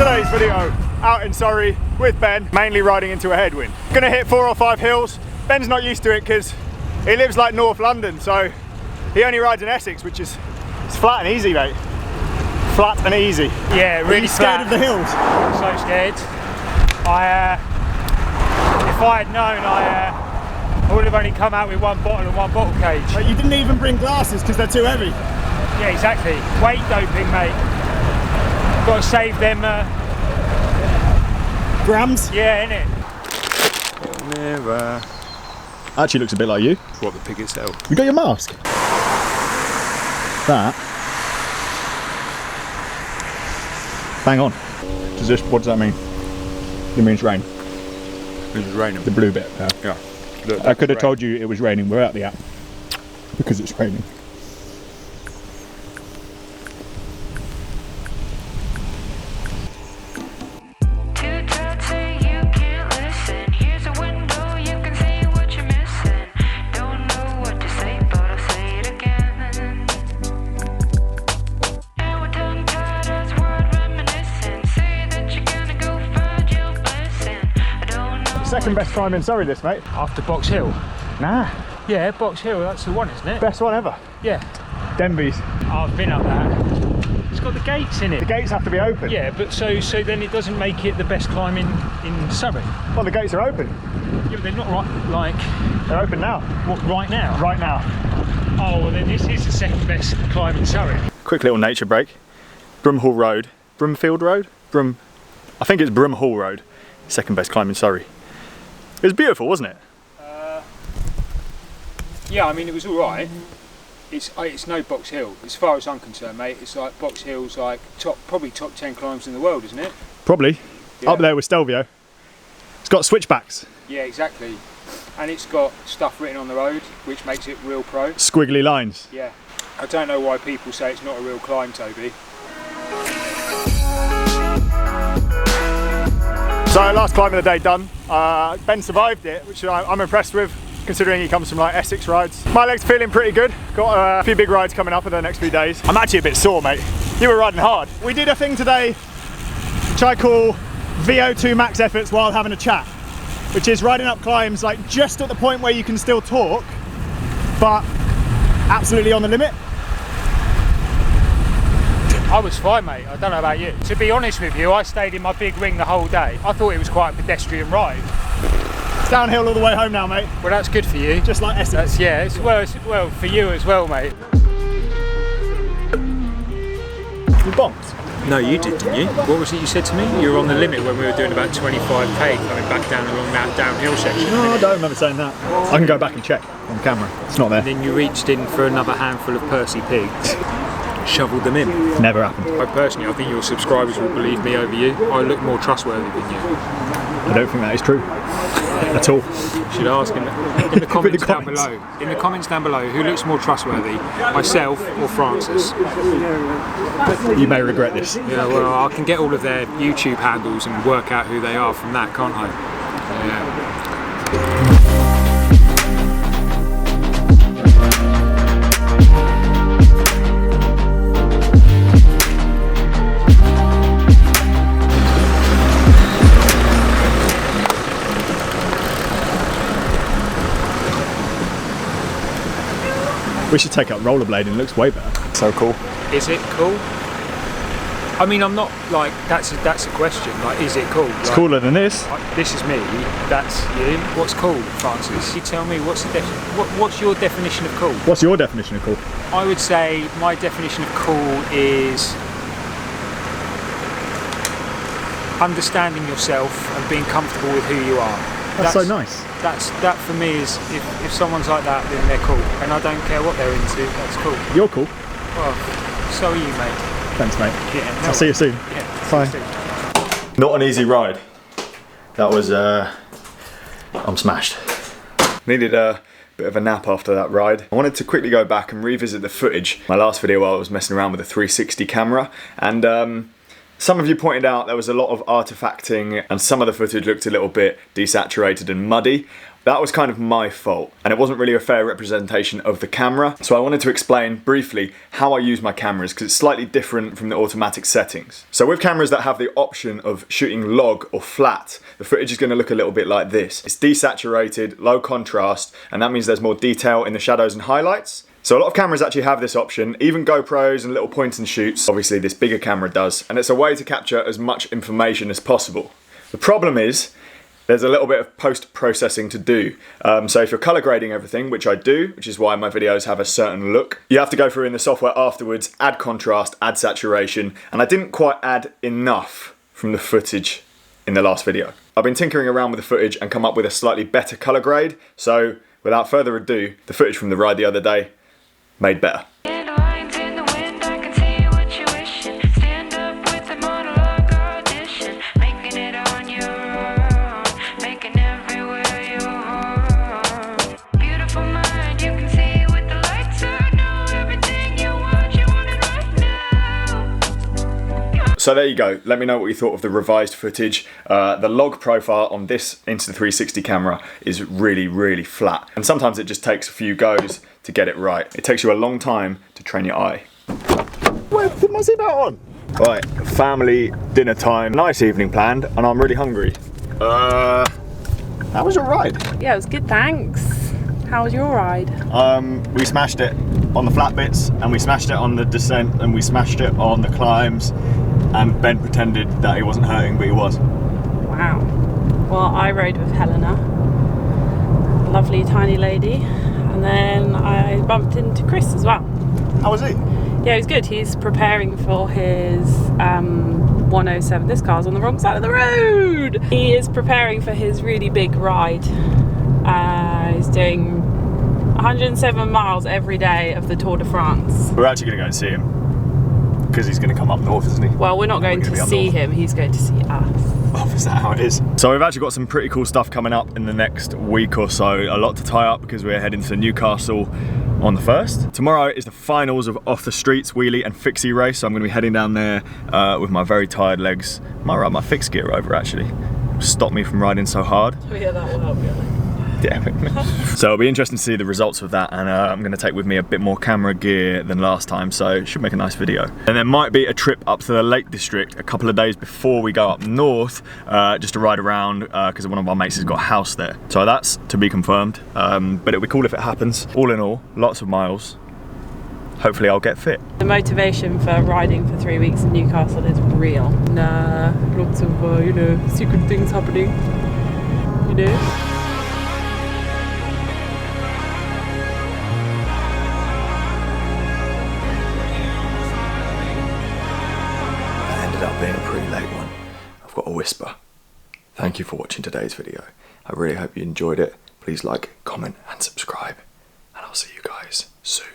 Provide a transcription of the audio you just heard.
Today's video out in Surrey with Ben, mainly riding into a headwind. Gonna hit 4 or 5 hills. Ben's not used to it because he lives like North London, so he only rides in Essex, which is it's flat and easy, mate. Flat and easy. Yeah, really. Are you scared of the hills? I'm so scared. If I had known, I would have only come out with 1 bottle and 1 bottle cage. But you didn't even bring glasses because they're too heavy. Yeah, exactly. Weight doping, mate. Got to save them grams. Yeah, innit? Never. Actually, looks a bit like you. What, the pig itself? You got your mask. That. Bang on. What does that mean? It means rain. It was raining. The blue bit. Yeah. Look, I could have told you it was raining without the app. Because it's raining. Second best climb in Surrey this, mate. After Box Hill? Nah. Yeah, Box Hill, that's the one, isn't it? Best one ever. Yeah. Denby's. I've been up that. It's got the gates in it. The gates have to be open. Yeah, but so then it doesn't make it the best climb in Surrey. Well, the gates are open. Yeah, but they're not like... They're open now. What, right now? Right now. Oh, well then this is the second best climb in Surrey. Quick little nature break. Broomhall Road. Broomfield Road? I think it's Broomhall Road. Second best climb in Surrey. It was beautiful, wasn't it? Yeah, I mean it was all right. It's no Box Hill, as far as I'm concerned, mate. It's like Box Hill's like probably top 10 climbs in the world, isn't it? Probably. Yeah. Up there with Stelvio. It's got switchbacks. Yeah, exactly. And it's got stuff written on the road, which makes it real pro. Squiggly lines. Yeah. I don't know why people say it's not a real climb, Toby. So last climb of the day done. Ben survived it, which I'm impressed with, considering he comes from like Essex rides. My leg's feeling pretty good. Got a few big rides coming up in the next few days. I'm actually a bit sore, mate. You were riding hard. We did a thing today, which I call VO2 max efforts while having a chat, which is riding up climbs like just at the point where you can still talk, but absolutely on the limit. I was fine, mate. I don't know about you. To be honest with you, I stayed in my big ring the whole day. I thought it was quite a pedestrian ride. It's downhill all the way home now, mate. Well, that's good for you. Just like Essex. It's well for you as well, mate. You bombed? No, you did, didn't you? What was it you said to me? You were on the limit when we were doing about 25k coming back down along that downhill section. No, I don't remember saying that. I can go back and check on camera. It's not there. And then you reached in for another handful of Percy pigs. Shoveled them in. Never happened. I personally think your subscribers will believe me over you. I look more trustworthy than you. I don't think that is true at all. You should ask in the comments down below. In the comments down below, who looks more trustworthy, myself or Francis? You may regret this. Yeah, well, I can get all of their YouTube handles and work out who they are from that, can't I? Yeah. We should take up rollerblading, it looks way better. So cool. Is it cool? I mean, I'm not like, that's a question, like, is it cool? It's cooler than this. This is me, that's you. What's cool, Francis? You tell me, what's your definition of cool? What's your definition of cool? I would say my definition of cool is understanding yourself and being comfortable with who you are. That's so nice. That for me is, if someone's like that, then they're cool. And I don't care what they're into, that's cool. You're cool. Well, so are you, mate. Thanks, mate. Yeah, I'll see you soon. Yeah, bye. See you soon. Not an easy ride. That was, I'm smashed. Needed a bit of a nap after that ride. I wanted to quickly go back and revisit the footage. My last video I was messing around with a 360 camera, and some of you pointed out there was a lot of artifacting and some of the footage looked a little bit desaturated and muddy. That was kind of my fault, and it wasn't really a fair representation of the camera. So I wanted to explain briefly how I use my cameras, because it's slightly different from the automatic settings. So with cameras that have the option of shooting log or flat, the footage is going to look a little bit like this. It's desaturated, low contrast, and that means there's more detail in the shadows and highlights. So a lot of cameras actually have this option, even GoPros and little point and shoots. Obviously this bigger camera does, and it's a way to capture as much information as possible. The problem is, there's a little bit of post-processing to do. So if you're color grading everything, which I do, which is why my videos have a certain look, you have to go through in the software afterwards, add contrast, add saturation, and I didn't quite add enough from the footage in the last video. I've been tinkering around with the footage and come up with a slightly better color grade, so without further ado, the footage from the ride the other day, made better. So there you go, let me know what you thought of the revised footage. The log profile on this Insta360 camera is really, really flat. And sometimes it just takes a few goes to get it right. It takes you a long time to train your eye. Where put my seatbelt on? Right, family dinner time. Nice evening planned, and I'm really hungry. How was your ride? Yeah, it was good, thanks. How was your ride? We smashed it on the flat bits, and we smashed it on the descent, and we smashed it on the climbs. And Ben pretended that he wasn't hurting, but he was. Wow. Well, I rode with Helena, lovely tiny lady, and then I bumped into Chris as well. How was he? Yeah, he was good. He's preparing for his 107. This car's on the wrong side of the road. He is preparing for his really big ride. He's doing 107 miles every day of the Tour de France. We're actually going to go and see him. Because he's going to come up north, isn't he? Well, we're not going to see him, he's going to see us. Oh, is that how it is? So we've actually got some pretty cool stuff coming up in the next week or so. A lot to tie up because we're heading to Newcastle on the 1st. Tomorrow is the finals of Off the Streets wheelie and fixie race. So I'm going to be heading down there with my very tired legs. Might ride my fixed gear over actually. Stop me from riding so hard. Oh yeah, that will help you. Yeah. So it'll be interesting to see the results of that, and I'm going to take with me a bit more camera gear than last time, so it should make a nice video. And there might be a trip up to the Lake District a couple of days before we go up north, just to ride around, because one of our mates has got a house there. So that's to be confirmed, but it'll be cool if it happens. All in all, lots of miles. Hopefully I'll get fit. The motivation for riding for 3 weeks in Newcastle is real. Nah, lots of, you know, secret things happening, you know. Up being a pretty late one. I've got a whisper. Thank you for watching today's video. I really hope you enjoyed it. Please like, comment and subscribe, and I'll see you guys soon.